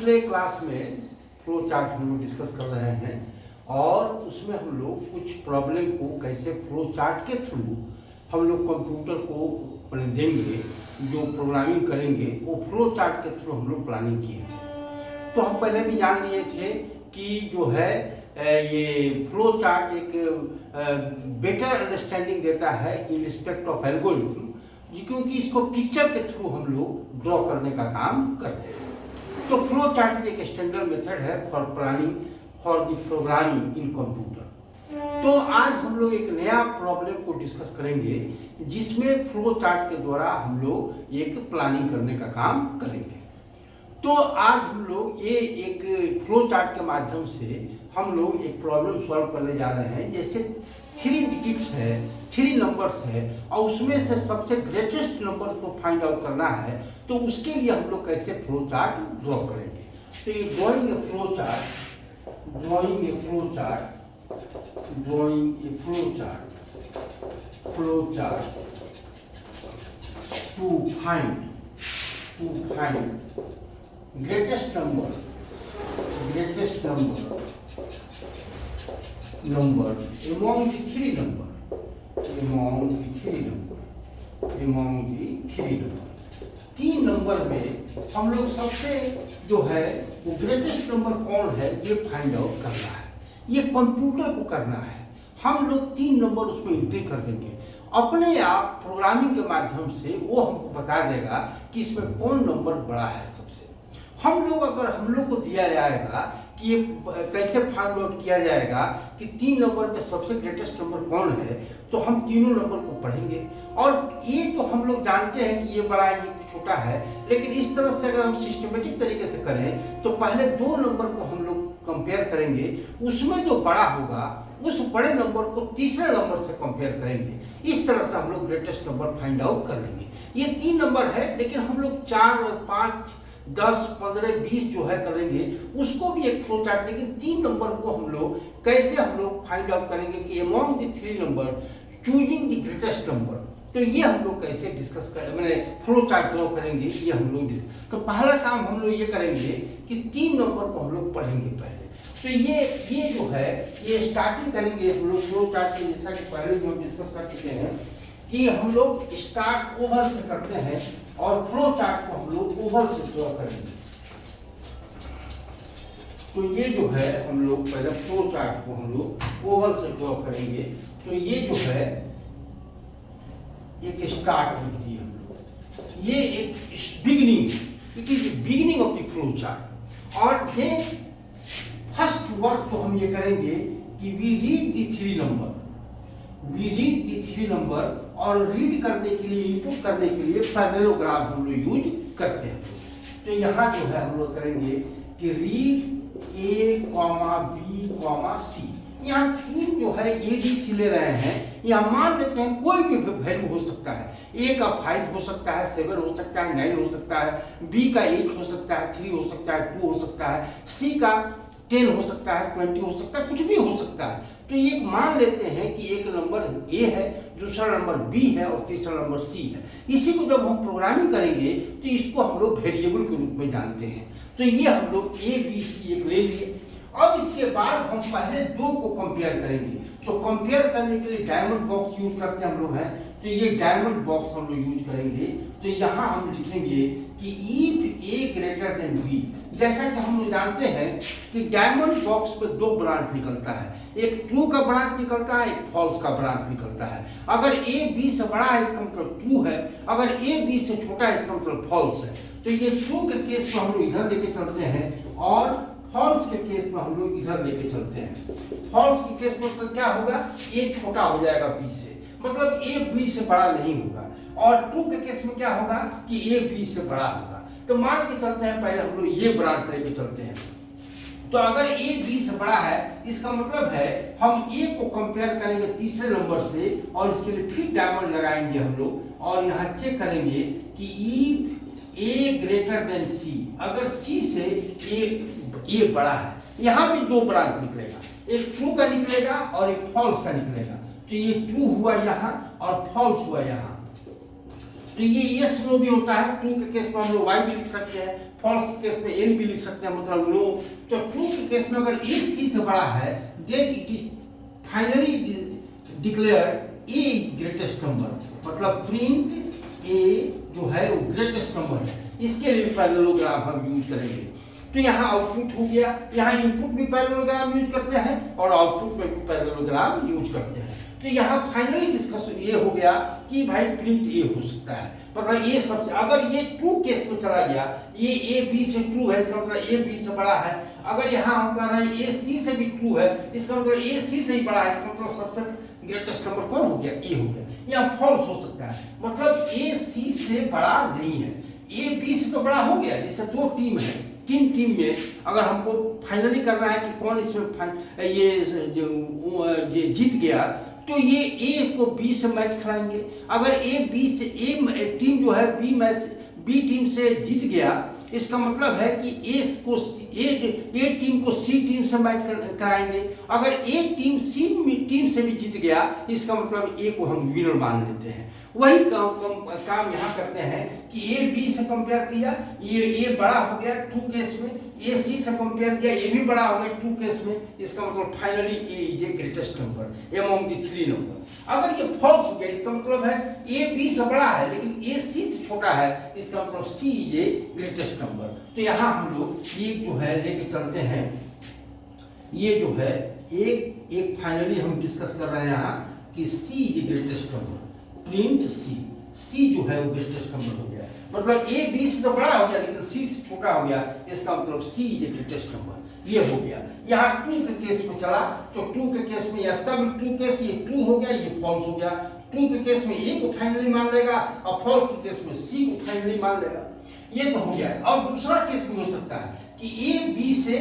पिछले क्लास में flow chart हम लोग डिस्कस कर रहे हैं और उसमें हम लोग कुछ प्रॉब्लम को कैसे फ्लो चार्ट के थ्रू हम लोग कंप्यूटर को देंगे, जो प्रोग्रामिंग करेंगे वो फ्लो चार्ट के थ्रू हम लोग प्लानिंग किए थे। तो हम पहले भी जान लिए थे कि जो है ये फ्लो चार्ट एक बेटर अंडरस्टैंडिंग देता है इन रिस्पेक्ट ऑफ एल्गोरिथम, क्योंकि इसको पिक्चर के थ्रू हम लोग ड्रॉ करने का काम करते हैं। तो फ्लो चार्ट एक स्टैंडर्ड मेथड है for planning for the programming in computer. तो आज हम लोग एक नया प्रॉब्लम को डिस्कस करेंगे जिसमें फ्लो चार्ट के द्वारा हम लोग एक प्लानिंग करने का काम करेंगे। तो आज हम लोग ये एक फ्लो चार्ट के माध्यम से हम लोग एक प्रॉब्लम सॉल्व करने जा रहे हैं। जैसे 3 डिजिट्स है, 3 नंबर्स है और उसमें से सबसे ग्रेटेस्ट नंबर को फाइंड आउट करना है, तो उसके लिए हम लोग कैसे फ्लो चार्ट ड्रॉ करेंगे। तो ये drawing a flow chart, drawing a flow chart, drawing a flow chart, flow chart to find greatest number among the three number, तीन नंबर में हम लोग सबसे जो है वो ग्रेटेस्ट नंबर कौन है ये फाइंड आउट करना है। ये कंप्यूटर को करना है। हम लोग 3 नंबर उसमें एंट्री कर देंगे, अपने आप प्रोग्रामिंग के माध्यम से वो हमको बता देगा कि इसमें कौन नंबर बड़ा है सबसे। हम लोग को दिया जाएगा कि ये कैसे फाइंड आउट किया जाएगा कि 3 नंबर में सबसे ग्रेटेस्ट नंबर कौन है, तो हम तीनों नंबर को पढ़ेंगे। और ये जो हम लोग जानते हैं कि ये बड़ा है ये छोटा है, लेकिन इस तरह से अगर हम सिस्टमेटिक तरीके से करें तो पहले 2 नंबर को हम लोग कंपेयर करेंगे, उसमें जो बड़ा होगा उस बड़े नंबर को तीसरे नंबर से कंपेयर करेंगे। इस तरह से हम लोग ग्रेटेस्ट नंबर फाइंड आउट कर लेंगे। ये 3 नंबर है, लेकिन हम लोग 4 और 5 10 15 20 जो है करेंगे, उसको भी एक फ्लो चार्ट। लेकिन 3 नंबर को हम लोग कैसे हम लोग फाइंड आउट करेंगे कि among the 3 number choosing the greatest number. तो ये हम लोग कैसे डिस्कस कर मैंने फ्लो चार्ट ड्रॉ करेंगे, ये हम लोग तो पहला काम हम लोग ये करेंगे कि 3 नंबर को हम लोग पढ़ेंगे पहले। तो ये जो है ये स्टार्टिंग करेंगे हम लोग फ्लो चार्ट के, जैसा कि पहले भी हम डिस्कस कर चुके हैं कि हम लोग स्टार्ट ओवल से करते हैं और फ्लो चार्ट को हम लोग ओवल से ड्रॉ करेंगे। तो ये जो है हम लोग पहले फ्लो चार्ट को हम लोग ओवल से ड्रॉ करेंगे। तो ये जो है एक स्टार्ट लिख दिए हम लोग, ये एक beginning, it is beginning of the flow chart. और देन फर्स्ट वर्क जो हम ये करेंगे कि वी रीड द 3 नंबर, और रीड करने के लिए इनपुट करने के लिए पैरेललोग्राम हम लोग यूज करते हैं। तो यहाँ जो है हम लोग करेंगे कि रीड A, B, C। यहाँ 3 जो है ABC ले रहे हैं। यहाँ मान लेते हैं कोई भी वैल्यू हो सकता है। A का 5 हो सकता है, 7 हो सकता है, 9 हो सकता है, B का 8 हो सकता है, 3 हो सकता है, 2 हो सकता है, C का 10 हो सकता है, 20 हो सकता है, कुछ भी हो सकता है। तो ये मान लेते हैं कि एक नंबर A है, दूसरा नंबर B है और तीसरा नंबर C है। इसी को जब हम प्रोग्रामिंग करेंगे तो इसको हम लोग वेरिएबल के रूप में जानते हैं। तो ये हम लोग A, B, C एक ले लिए। अब इसके बाद हम पहले 2 को कंपेयर करेंगे। तो कंपेयर करने के लिए डायमंड बॉक्स यूज करते हम लोग हैं। तो ये डायमंड बॉक्स हम लोग यूज करेंगे। तो यहाँ हम लिखेंगे कि if A greater than B। जैसा कि हम लोग जानते हैं कि डायमंड बॉक्स में 2 ब्रांच निकलता है, एक ट्रू का ब्रांच निकलता है, एक फॉल्स का ब्रांच निकलता है। अगर A B से बड़ा है इसका मतलब ट्रू है, अगर A B से छोटा है इसका मतलब फॉल्स है। तो ये ट्रू के केस में हम लोग इधर लेके चलते हैं और फॉल्स के केस में हम लोग इधर लेके चलते हैं। फॉल्स के केस में तो क्या होगा, A छोटा हो जाएगा B से, मतलब A B से बड़ा नहीं होगा। और ट्रू के केस में क्या होगा कि A B से बड़ा होगा। तो मान के चलते हैं पहले हम लोग ये ब्रांच लेके चलते हैं। तो अगर A B से बड़ा है इसका मतलब है हम A को कंपेयर करेंगे तीसरे नंबर से और इसके लिए फिर डायमंड लगाएंगे हम लोग और यहाँ चेक करेंगे कि if A greater than C, अगर C से A बड़ा है, यहाँ भी 2 ब्रांच निकलेगा, एक ट्रू का निकलेगा और एक फॉल्स का निकलेगा। तो ये ट्रू हुआ यहाँ और फॉल्स हुआ यहाँ। तो ये यस नो भी होता है। ट्रू के केस में हम लोग वाई भी लिख सकते हैं, फॉल्स के केस में एन भी लिख सकते हैं, मतलब नो। तो ट्रू के केस में अगर ए सी से बड़ा है then it is finally declared a greatest number, मतलब प्रिंट ए जो है वो ग्रेटेस्ट नंबर है। इसके लिए पैरेललोग्राम हम यूज करेंगे। तो यहाँ आउटपुट हो गया, यहाँ इनपुट भी पैरेललोग्राम यूज करते हैं और आउटपुट में भी पैरेललोग्राम यूज करते हैं। तो यहाँ फाइनली डिस्कशन ये हो गया कि भाई प्रिंट ए हो सकता है, मतलब ये सबसे, अगर ये ट्रू केस में चला गया, ये ए बी से ट्रू है, इसका मतलब ए बी से बड़ा है। अगर यहाँ हम कह रहे हैं ए सी से भी ट्रू है, इसका मतलब ए सी से ही बड़ा है, इसका मतलब सबसे ग्रेटेस्ट नंबर कौन हो गया, ए हो गया। यहाँ फॉल्स हो सकता है, मतलब ए सी से बड़ा नहीं है, ए बी से तो बड़ा हो गया। जैसे दो टीम है, तीन टीम में अगर हमको फाइनली करना है कि कौन इसमें ये जीत गया, तो ये ए को बी से मैच कराएंगे। अगर ए बी से ए टीम जो है बी टीम से जीत गया, इसका मतलब है कि ए टीम को सी टीम से मैच कराएंगे। अगर ए टीम सी टीम से भी जीत गया, इसका मतलब ए को हम विनर मान लेते हैं। वही काम यहाँ करते हैं कि ए बी से कंपेयर किया, ये ए बड़ा हो गया ट्रू केस में, ए सी से कंपेयर किया, ये भी बड़ा हो गया ट्रू केस में, इसका मतलब finally A is a greatest number among the three number. अगर ये फॉल्स हो गया, इसका मतलब है ए बी से बड़ा है लेकिन ए सी से छोटा है, इसका मतलब सी इज ए ग्रेटेस्ट नंबर। तो यहाँ हम लोग ये जो है लेके चलते हैं, ये जो है एक फाइनली हम डिस्कस कर रहे हैं यहाँ कि C is a greatest number, print C जो है वो ग्रेटेस्ट नंबर हो गया, मतलब ए बी से तो बड़ा हो गया लेकिन सी से छोटा हो गया, इसका मतलब सी इज ए ग्रेटेस्ट नंबर, ये हो गया। यहाँ ट्रू के केस में चला, तो ट्रू के केस में इसका भी ट्रू केस, ये ट्रू हो गया, ये फॉल्स हो गया। ट्रू के केस में ए को फाइनली मान लेगा और फॉल्स के केस में सी को फाइनली मान लेगा, ये तो हो गया। और दूसरा केस भी हो सकता है कि ए बी से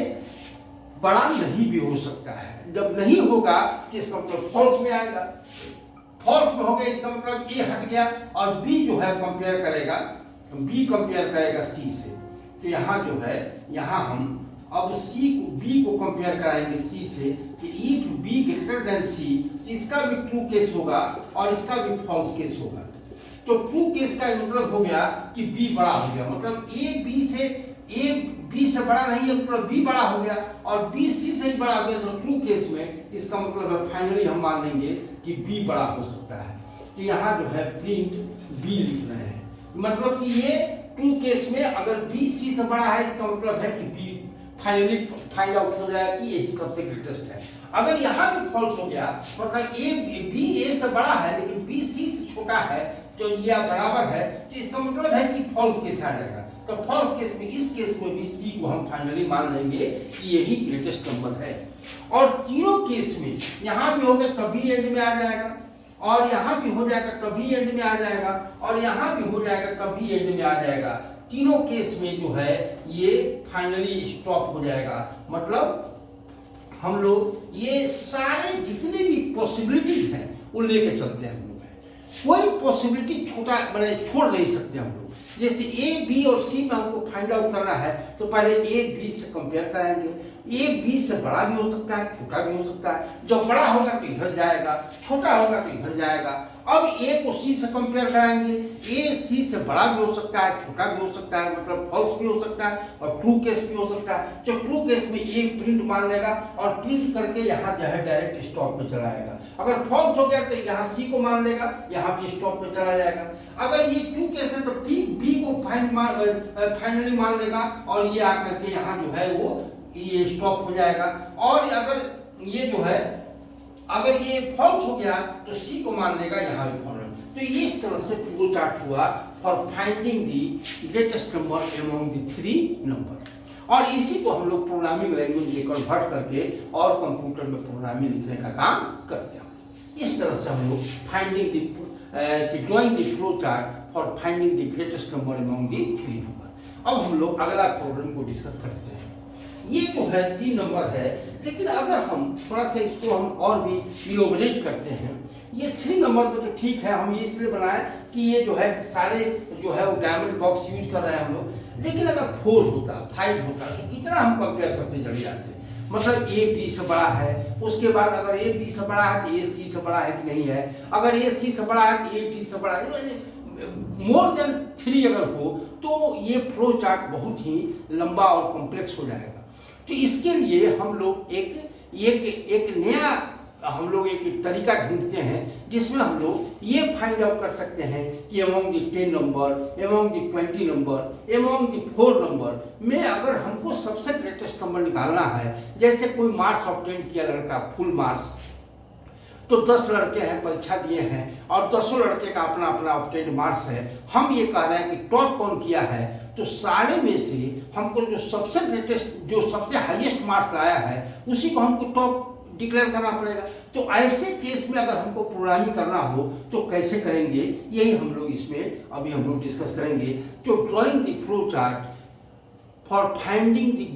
बड़ा नहीं भी हो सकता है। जब नहीं होगा तो इसका मतलब फॉल्स में आएगा, फॉल्स में हो गया, इसका मतलब ए हट गया और बी जो है कंपेयर करेगा, बी कंपेयर करेगा सी से। तो यहाँ जो है, यहाँ हम अब बी को कंपेयर कराएंगे सी से कि इफ बी ग्रेटर देन सी, तो इसका भी ट्रू केस होगा और इसका भी फॉल्स केस होगा। तो ट्रू केस का मतलब हो गया कि बी बड़ा हो गया, मतलब ए बी से बड़ा नहीं है, मतलब बी बड़ा हो गया, और बी सी से ही बड़ा हो गया। तो ट्रू केस में इसका मतलब है फाइनली हम मान लेंगे कि बी बड़ा हो सकता है। तो यहाँ जो है प्रिंट बी लिख रहे हैं, मतलब कि ये ट्रू केस में अगर बी सी से बड़ा है, इसका मतलब है कि बी फाइनली फाइंड आउट हो जाएगा कि ये सबसे ग्रेटेस्ट है। अगर यहाँ भी फॉल्स हो गया, मतलब बी ए से बड़ा है लेकिन बी सी से छोटा है, तो ये बराबर है, तो इसका मतलब है कि फॉल्स केस आ जाएगा। तो फॉल्स केस में, इस केस में भी सी को हम फाइनली मान लेंगे कि यही ग्रेटेस्ट नंबर है। और तीनों केस में यहाँ भी हो गया तभी एंड में आ जाएगा, और यहाँ भी हो जाएगा तभी एंड में आ जाएगा, और यहाँ भी हो जाएगा तभी एंड में आ जाएगा। तीनों केस में जो है ये फाइनली स्टॉप हो जाएगा। मतलब हम लोग ये सारे जितने भी पॉसिबिलिटीज हैं वो लेके चलते हैं हम लोग, कोई पॉसिबिलिटी छोटा मैंने छोड़ नहीं सकते हम लोग। जैसे ए बी और सी में हमको फाइंड आउट करना है, तो पहले ए बी से कंपेयर कराएंगे। ए बी से बड़ा भी हो सकता है, छोटा भी हो सकता है। जब बड़ा होगा तो इधर जाएगा, छोटा होगा तो इधर जाएगा। अब ए को सी से कंपेयर कराएंगे, ए सी से बड़ा भी हो सकता है, छोटा भी हो सकता है, मतलब फॉल्स भी हो सकता है और ट्रू केस भी हो सकता है। तो ट्रू केस में ए प्रिंट मान लेगा और प्रिंट करके यहाँ जो है डायरेक्ट स्टॉप में चला आएगा। अगर फॉल्स हो गया तो यहाँ सी को मान लेगा, यहाँ भी स्टॉप में चला जाएगा। अगर ये ट्रू केस है तो बी को फाइनली मान लेगा और ये आकर के यहाँ जो है वो ये स्टॉप हो जाएगा। और अगर ये जो है, अगर ये फॉल्स हो गया तो सी को मान लेगा, यहाँ भी फॉल्स। तो इस तरह से फ्लो चार्ट हुआ for finding the greatest number among the three number. और इसी को हम लोग प्रोग्रामिंग लैंग्वेज में कन्वर्ट करके और कंप्यूटर में प्रोग्रामिंग लिखने का काम करते हैं। इस तरह से हम लोग finding the drawing the flow chart for finding the greatest number among the three number. अब हम लोग अगला प्रॉब्लम को डिस्कस करते हैं। ये जो है 3 नंबर है, लेकिन अगर हम थोड़ा सा इसको हम और भी इलोबरेट करते हैं, ये 3 नंबर तो ठीक है, हम ये इसलिए बनाए कि ये जो है सारे जो है वो डायमंड बॉक्स यूज कर रहे हैं हम लोग। लेकिन अगर 4 होता, 5 होता तो कितना हम कंपेयर करते चले जाते। मतलब ए बी से बड़ा है, उसके बाद अगर ए बी से बड़ा है तो ए सी से बड़ा है कि नहीं है, अगर ए सी से बड़ा है तो ए डी से बड़ा है। मोर देन 3 अगर हो तो ये फ्लो चार्ट बहुत ही लंबा और कॉम्प्लेक्स हो जाएगा। तो इसके लिए हम लोग एक नया हम लोग एक तरीका ढूंढते हैं जिसमें हम लोग ये फाइंड आउट कर सकते हैं कि among the 10 number, among the 20 number, among the 4 number में अगर हमको सबसे ग्रेटेस्ट नंबर निकालना है, जैसे कोई मार्क्स ऑब्टेन किया लड़का फुल मार्क्स, तो 10 लड़के हैं परीक्षा दिए हैं और 10 लड़के का अपना अपना ऑब्टेन मार्क्स है। हम ये कह रहे हैं कि टॉप कौन किया है, तो सारे में से हमको जो सबसे ग्रेटेस्ट, जो सबसे हाईएस्ट मार्क्स लाया है उसी को हमको टॉप डिक्लेयर करना पड़ेगा। तो ऐसे केस में अगर हमको प्रोग्रामिंग करना हो तो कैसे करेंगे, यही हम लोग इसमें अभी हम लोग डिस्कस करेंगे। तो drawing the flow chart for finding the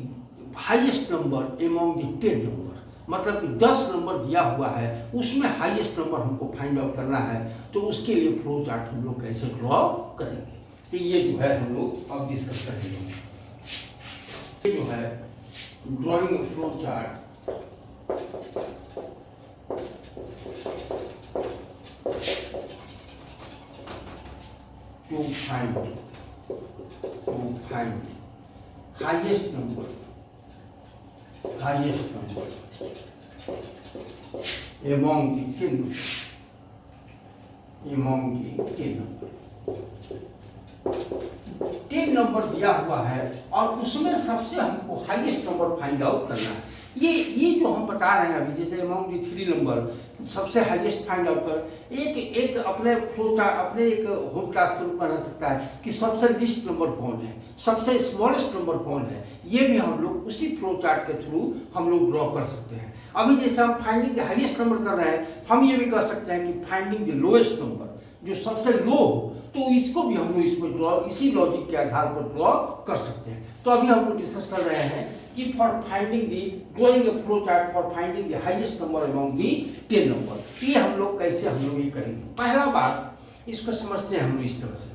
highest number among the 10 number, मतलब कि 10 नंबर दिया हुआ है उसमें हाईएस्ट नंबर हमको फाइंड आउट करना है, तो उसके लिए फ्लो चार्ट हम लोग कैसे ड्रॉ करेंगे, तो ये जो है हम लोग अब डिस्कस करेंगे। ये जो है drawing flow chart to find highest number among the 10 number 10 number दिया हुआ है और उसमें सबसे हमको हाईएस्ट नंबर फाइंड आउट करना है। ये जो हम बता रहे हैं अभी, जैसे अमॉन्ग द 3 नंबर सबसे हाईएस्ट फाइंड आउट कर एक अपने फ्लो चार्ट, अपने एक होम क्लास के रूप में बना सकता है कि सबसे लीस्ट नंबर कौन है, सबसे स्मॉलेस्ट नंबर कौन है, ये भी हम लोग उसी फ्लो चार्ट के थ्रू हम लोग ड्रॉ कर सकते हैं। अभी जैसे हम फाइंडिंग द हाईएस्ट नंबर कर रहे हैं, हम ये भी कर सकते हैं कि फाइंडिंग द लोएस्ट नंबर, जो सबसे लो हो, तो इसको भी हम लोग इसमें ड्रॉ, इसी लॉजिक के आधार पर ड्रॉ कर सकते हैं। तो अभी हम लोग डिस्कस कर रहे हैं कि for finding the drawing a flow chart for finding the highest number among the 10 number, ये हम लोग कैसे हम लोग ये करेंगे। पहला बात इसको समझते हैं हम लोग इस तरह से,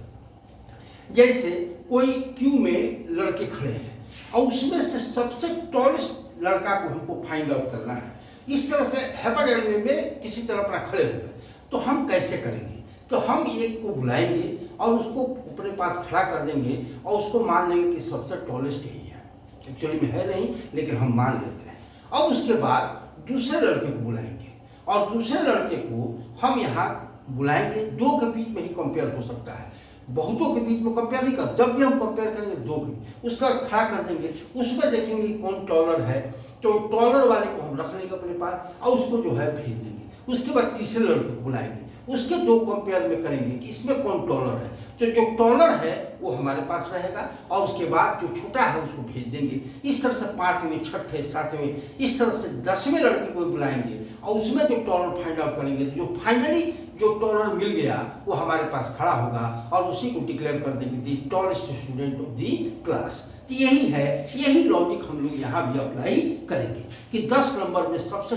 जैसे कोई क्यू में लड़के खड़े हैं और उसमें से सबसे टॉलेस्ट लड़का को हमको फाइंड आउट करना है। इस तरह से हैपागेडमी में किसी तरह अपना खड़े हुए, तो हम कैसे करेंगे, तो हम एक को बुलाएंगे और उसको अपने पास खड़ा कर देंगे और उसको मान लेंगे कि सबसे टॉलेस्ट यही है, एक्चुअली में है नहीं लेकिन हम मान लेते हैं। और उसके बाद दूसरे लड़के को बुलाएंगे और दूसरे लड़के को हम यहाँ बुलाएंगे, दो के बीच में ही कंपेयर हो सकता है, बहुतों के बीच में कंपेयर नहीं कर, जब भी हम कंपेयर करेंगे दो के, उसका खड़ा कर देंगे, उसमें देखेंगे कौन टॉलर है, तो टॉलर वाले को हम रख लेंगे अपने पास और उसको जो है भेज देंगे। उसके बाद तीसरे लड़के को बुलाएंगे, उसके दो कंपेयर में करेंगे कि इसमें कौन टॉलर है, तो जो टॉलर है वो हमारे पास रहेगा और उसके बाद जो छोटा है उसको भेज देंगे। इस तरह से 5वें, 6ठे, 7वें, इस तरह से 10वें लड़के को बुलाएंगे और उसमें जो टॉलर फाइंड आउट करेंगे, तो जो फाइनली जो टॉलर मिल गया वो हमारे पास खड़ा होगा और उसी को डिक्लेयर कर देंगे दी tallest student of the class. तो यही है, यही लॉजिक हम लोग यहाँ भी अप्लाई करेंगे कि 10 नंबर में सबसे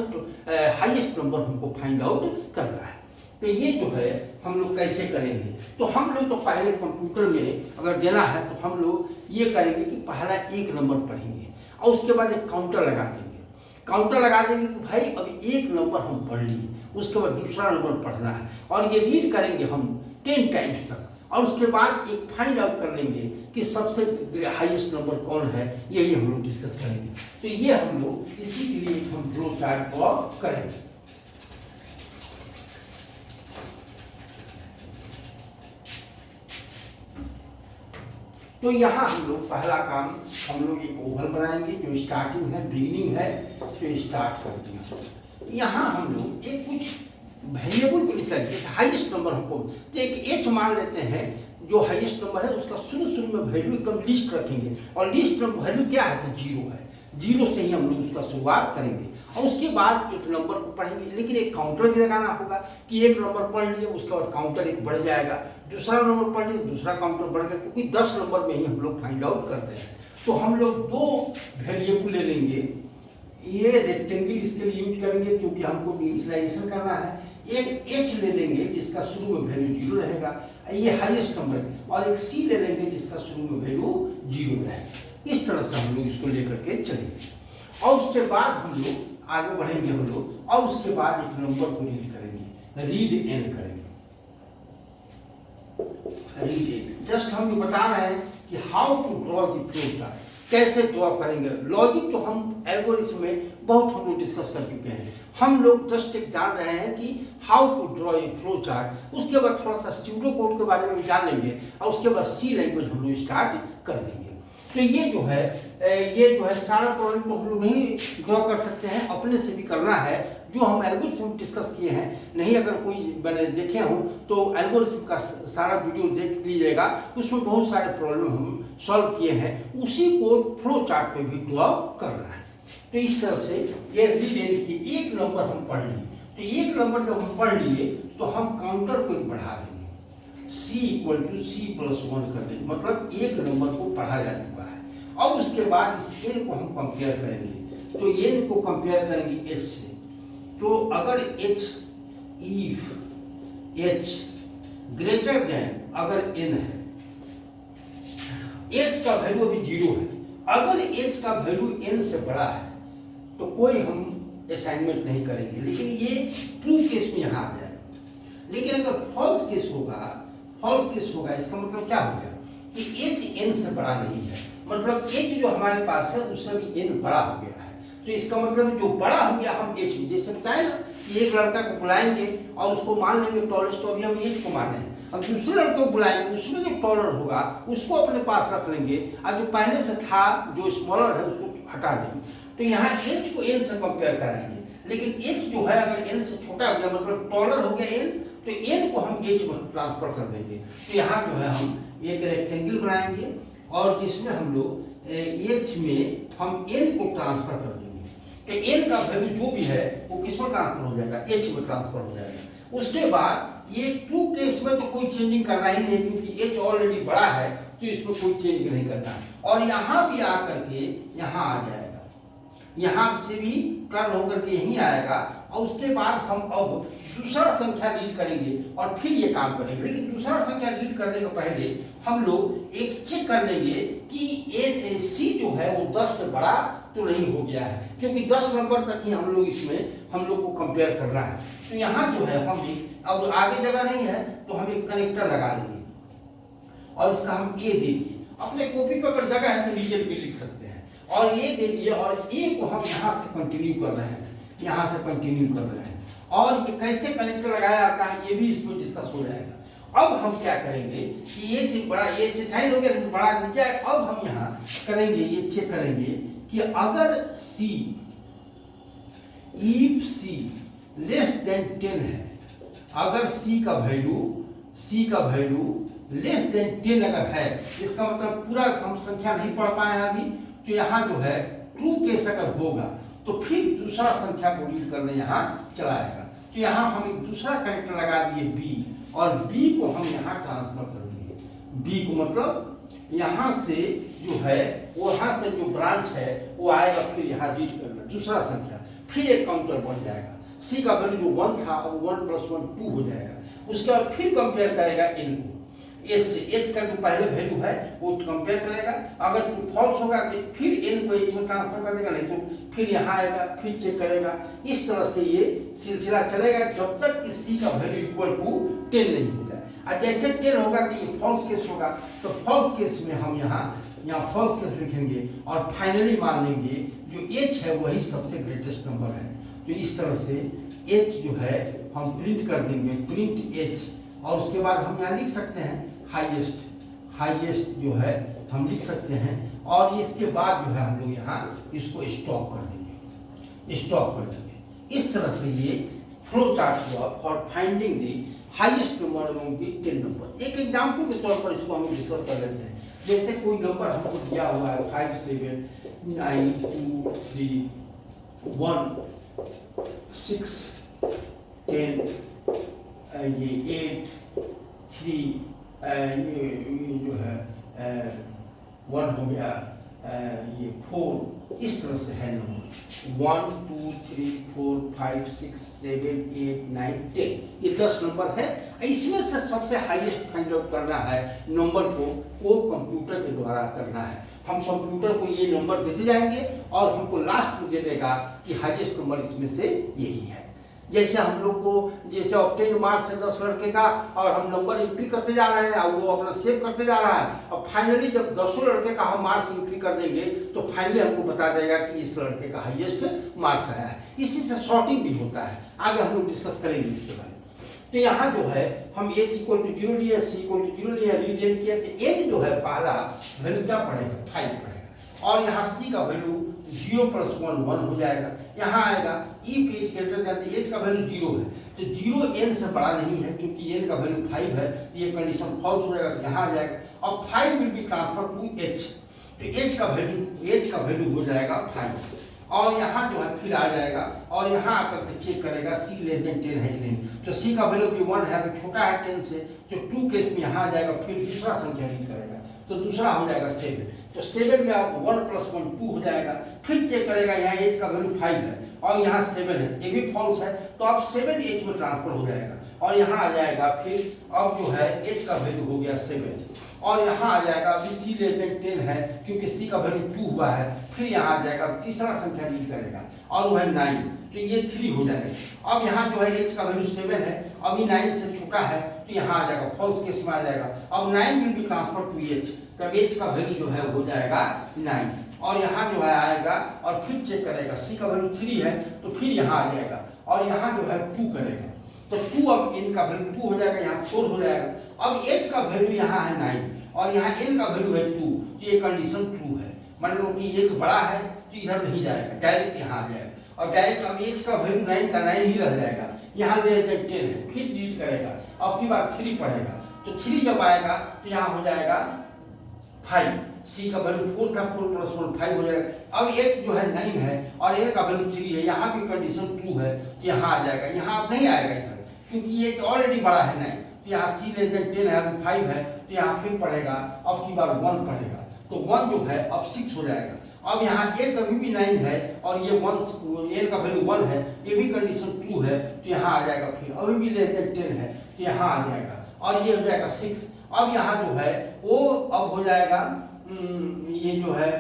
हाईएस्ट नंबर हमको फाइंड आउट करना है। तो ये जो है हम लोग कैसे करेंगे, तो हम लोग तो पहले कंप्यूटर में अगर देना है तो हम लोग ये करेंगे कि पहला 1 नंबर पढ़ेंगे और उसके बाद एक काउंटर लगा देंगे। काउंटर लगा देंगे कि भाई अभी 1 नंबर हम पढ़ लिए, उसके बाद दूसरा नंबर पढ़ना है और ये रीड करेंगे हम 10 टाइम्स तक और उसके बाद एक फाइंड आउट कर लेंगे कि सबसे हाईएस्ट नंबर कौन है, यही हम लोग डिस्कस करेंगे। तो ये हम लोग इसी के लिए हम फ्लो चार्ट ड्रॉ करेंगे। तो यहाँ हम लोग पहला काम हम लोग एक ओवल बनाएंगे, जो स्टार्टिंग है, बिगिनिंग है, तो स्टार्ट कर दिया। यहाँ हम लोग एक कुछ वेरिएबल को डिसाइड, जैसे हाईएस्ट नंबर हमको, तो एक एच मान लेते हैं, जो हाईएस्ट नंबर है उसका शुरू में वैल्यू एकदम लिस्ट रखेंगे और लिस्ट में वैल्यू क्या है, तो 0 है, 0 से ही हम लोग उसका शुरुआत करेंगे और उसके बाद एक नंबर को पढ़ेंगे। लेकिन एक काउंटर भी लगाना होगा कि 1 नंबर पढ़ लिए, उसके बाद काउंटर एक बढ़ जाएगा, दूसरा नंबर पढ़ लिए, दूसरा काउंटर बढ़ेगा, क्योंकि 10 नंबर में ही हम लोग फाइंड आउट करते हैं। तो हम लोग 2 वेरिएबल ले लेंगे, ये रेक्टेंगल इसके लिए यूज करेंगे क्योंकि हमको इनिशियलाइजेशन करना है। एक एच ले लेंगे जिसका शुरू में वैल्यू 0 रहेगा, ये हाईएस्ट नंबर है, और एक सी ले लेंगे जिसका शुरू में वैल्यू 0 रहेगा। इस तरह से हम लोग इसको लेकर के चलेंगे और उसके बाद हम लोग आगे बढ़ेंगे हम लोग और उसके बाद एक नंबर को रीड करेंगे, रीड एन करेंगे। रीड जस्ट हम ये बता रहे हैं कि how to draw the flow chart, कैसे ड्रॉ करेंगे। लॉजिक तो हम एल्गोरिथम में बहुत हम लोग डिस्कस कर चुके हैं, हम लोग जस्ट एक जान रहे हैं कि how to draw a flow chart. उसके बाद थोड़ा सा स्यूडो कोड के बारे में भी जान लेंगे और उसके बाद सी लैंग्वेज हम लोग स्टार्ट कर देंगे। तो ये जो है सारा प्रॉब्लम तो हम लोग नहीं ड्रॉ कर सकते हैं, अपने से भी करना है। जो हम एल्गोरिथम डिस्कस किए हैं, नहीं अगर कोई मैंने देखे हो तो एल्गोरिथम का सारा वीडियो देख लीजिएगा, उसमें बहुत सारे प्रॉब्लम हम सॉल्व किए हैं, उसी को फ्लो चार्ट में भी ड्रॉ करना है। तो इस तरह से ये रीड की एक नंबर हम पढ़ लिए। तो एक नंबर जब हम पढ़ लिए तो हम काउंटर को बढ़ा देंगे, c = c+1 कर देंगे, मतलब एक नंबर को पढ़ा जा चुका है। अब उसके बाद इस n को हम कंपेयर करेंगे, तो n को कंपेयर करेंगे h से। तो अगर h ग्रेटर देन अगर n है, h का वैल्यू अभी 0 है, अगर h का वैल्यू n से बड़ा है तो कोई हम असाइनमेंट नहीं करेंगे, लेकिन ये ट्रू केस में यहाँ आ जाएगा। लेकिन अगर फॉल्स केस होगा, इसका मतलब क्या हो गया कि h n से बड़ा नहीं है, मतलब h जो हमारे पास है उससे भी n बड़ा हो गया है। तो इसका मतलब जो बड़ा हो गया हम h में, जैसे बताए ना कि एक लड़का को बुलाएंगे और उसको मान लेंगे टॉलेस्ट, तो अभी हम h को माने हैं। अब दूसरे लड़के को बुलाएंगे, उसमें जो टॉलर होगा उसको अपने पास रख लेंगे और जो पहले से था जो स्मॉलर है उसको हटा देंगे। तो यहाँ h को n से कंपेयर कराएंगे, लेकिन h जो है अगर n से छोटा हो गया, मतलब टॉलर हो गया n, तो n को हम h में ट्रांसफर कर देंगे। तो यहाँ जो है हम एक रेक्टेंगल बनाएंगे और जिसमें हम लोग h में हम n को ट्रांसफर कर देंगे। तो n का वैल्यू जो भी है वो किस में ट्रांसफर हो जाएगा, h में ट्रांसफर हो जाएगा। उसके बाद ये ट्रू केस में तो कोई चेंजिंग करना ही नहीं, क्योंकि h ऑलरेडी बड़ा है तो इसमें कोई चेंज नहीं करना है। और यहाँ भी आकर के यहाँ आ जाएगा, यहाँ से भी टर्न होकर के यहीं आएगा। और उसके बाद हम अब दूसरा संख्या रीड करेंगे और फिर ये काम करेंगे। लेकिन दूसरा संख्या रीड करने के पहले हम लोग एक चेक कर लेंगे कि सी जो है वो 10 से बड़ा तो नहीं हो गया है, क्योंकि 10 नंबर तक ही हम लोग इसमें हम लोग को कंपेयर करना है। तो यहाँ जो है हम एक, अब आगे जगह नहीं है तो हम एक कनेक्टर लगा लिए और इसका हम ए दे दिए। अपने कॉपी पर अगर जगह है तो नीचे भी लिख सकते हैं, और ये दे दिए और ए को हम यहाँ से कंटिन्यू कर रहे हैं, यहाँ से कंटिन्यू कर रहे हैं। और ये कैसे कनेक्टर लगाया जाता है ये भी इसमें डिस्कस हो जाएगा। अब हम क्या करेंगे कि ये चीज बड़ा, ये साइन हो गया तो बड़ा नीचे। अब हम यहाँ करेंगे, ये चेक करेंगे कि अगर c if c less than 10 है, अगर c का वैल्यू लेस देन 10 अगर है, इसका मतलब पूरा हम संख्या नहीं पढ़ पाए हैं अभी, तो यहाँ जो है ट्रू केस अगर होगा तो फिर दूसरा संख्या को रीड करने यहाँ चलाएगा। तो यहाँ हम एक दूसरा कनेक्टर लगा दिए b, और b को हम यहाँ ट्रांसफर कर दिए। b को मतलब यहाँ से जो है वो, यहाँ से जो ब्रांच है वो आएगा, फिर यहाँ रीड करना दूसरा संख्या, फिर एक काउंटर बढ़ जाएगा। c का वैल्यू जो 1 था अब 1 + 1 2 हो जाएगा। उसके बाद फिर कंपेयर करेगा n को h से, h का जो पहले वैल्यू है वो कंपेयर करेगा। अगर तो फॉल्स होगा तो फिर n को h में ट्रांसफर कर देगा, नहीं तो फिर यहाँ आएगा, फिर चेक करेगा। इस तरह से ये सिलसिला चलेगा जब तक कि c का वैल्यू = 10 नहीं हो जाए। और जैसे 10 होगा तो ये फॉल्स केस होगा, तो फॉल्स केस में हम यहाँ फॉल्स केस लिखेंगे और फाइनली मान लेंगे जो h है वही सबसे ग्रेटेस्ट नंबर है। तो इस तरह से h जो है हम प्रिंट कर देंगे, प्रिंट h, और उसके बाद हम यहाँ लिख सकते हैं हाईएस्ट जो है हम लिख सकते हैं, और इसके बाद जो है हम लोग यहाँ इसको स्टॉप कर देंगे। इस तरह से ये फ्लो चार्ट हुआ for finding the highest number among the 10 number. एक एग्जाम्पल के तौर पर इसको हम डिस्कस कर लेते हैं। जैसे कोई नंबर हमको दिया हुआ है 5 7 9 2 3 1 6 10, ये 8 3, ये जो है 1 हो गया, ये 4, इस तरह से है नंबर 1 2 3 4 5 6 7 8 9 10, ये 10 नंबर है। इसमें से सबसे हाईएस्ट फाइंड आउट करना है नंबर को कंप्यूटर के द्वारा करना है। हम कंप्यूटर को ये नंबर देते जाएंगे और हमको लास्ट में दे देगा कि हाईएस्ट नंबर इसमें से यही है। जैसे हम लोग को जैसे ऑब्टेन मार्क्स है 10 लड़के का और हम नंबर एंट्री करते जा रहे हैं और वो अपना सेव करते जा रहा है और फाइनली जब 10 लड़के का हम मार्क्स एंट्री कर देंगे तो फाइनली हमको बता देगा कि इस लड़के का हाईएस्ट मार्क्स आया है। इसी से सॉर्टिंग भी होता है, आगे हम लोग डिस्कस करेंगे इसके बारे में। तो यहाँ जो है हम h इक्वल टू 0 लिए, c इक्वल टू 0 लिए, रीड किया तो n जो है पहला वैल्यू क्या पड़ेगा 5 पड़ेगा और यहाँ c का वैल्यू 0 + 1 1 हो जाएगा। यहाँ आएगा if H greater than H का वैल्यू 0 है तो 0 n से बड़ा नहीं है क्योंकि n का वैल्यू 5 है, ये कंडीशन फॉल्स हो जाएगा तो यहाँ आ जाएगा और 5 will be transfer to h तो h का वैल्यू हो जाएगा 5 और यहाँ जो है फिर आ जाएगा और यहाँ आकर के चेक करेगा c < 10 है कि नहीं, तो c का वैल्यू भी 1 है, अभी छोटा है 10 से, तो 2 केस में यहाँ आ जाएगा, फिर दूसरा संख्या रीड करेगा तो दूसरा हो जाएगा 7, तो 7 में आप 1 + 1 2 हो जाएगा, फिर चेक करेगा यहाँ एज का वैल्यू 5 है और यहाँ 7 है, ये भी फॉल्स है तो अब 7 एच में ट्रांसफर हो जाएगा और यहाँ आ जाएगा फिर अब जो है एच का वैल्यू हो गया 7 और यहाँ आ जाएगा अभी c < 10 है क्योंकि c का वैल्यू 2 हुआ है, फिर यहाँ आ जाएगा तीसरा संख्या रीड करेगा और वो है 9 तो ये 3 हो जाएगा। अब यहाँ जो है h का वैल्यू 7 है, अभी 9 से छोटा है तो यहाँ आ जाएगा फॉल्स केस में आ जाएगा, अब 9 will be transfer to h तब h का वैल्यू जो है हो जाएगा 9 और यहाँ जो है आएगा और फिर चेक करेगा c का वैल्यू 3 है तो फिर यहाँ आ जाएगा और यहाँ जो है 2 करेगा तो 2 अब n का वैल्यू 2 हो जाएगा, यहाँ 4 हो जाएगा, अब h का वैल्यू यहाँ है 9 और यहाँ n का वैल्यू है 2 तो ये कंडीशन ट्रू है, मतलब कि h बड़ा है तो इधर नहीं जाएगा, डायरेक्ट यहाँ आ जाएगा और डायरेक्ट अब h का वैल्यू 9 का 9 ही रह जाएगा, यहाँ लेस देन 10 है, फिर रीड करेगा, अब की बार 3 पढ़ेगा तो 3 जब आएगा तो यहाँ हो जाएगा 5, c का वैल्यू 4 था, 4 + 1 5 हो जाएगा, अब h जो है 9 है और n का वैल्यू 3 है, यहाँ भी कंडीशन ट्रू है तो यहाँ आ जाएगा, यहाँ अब नहीं आएगा इधर क्योंकि h ऑलरेडी बड़ा है 9 तो यहाँ c < 10 है, 5 है तो यहाँ फिर पढ़ेगा, अब की बार 1 पढ़ेगा तो 1 जो है अब 6 हो जाएगा, अब यहाँ h अभी भी 9 है और ये 1 n का वैल्यू 1 है, ये भी कंडीशन ट्रू है तो यहाँ आ जाएगा, फिर अभी भी < 10 है तो यहाँ आ जाएगा और ये हो जाएगा 6, अब यहाँ जो है वो अब हो जाएगा ये जो है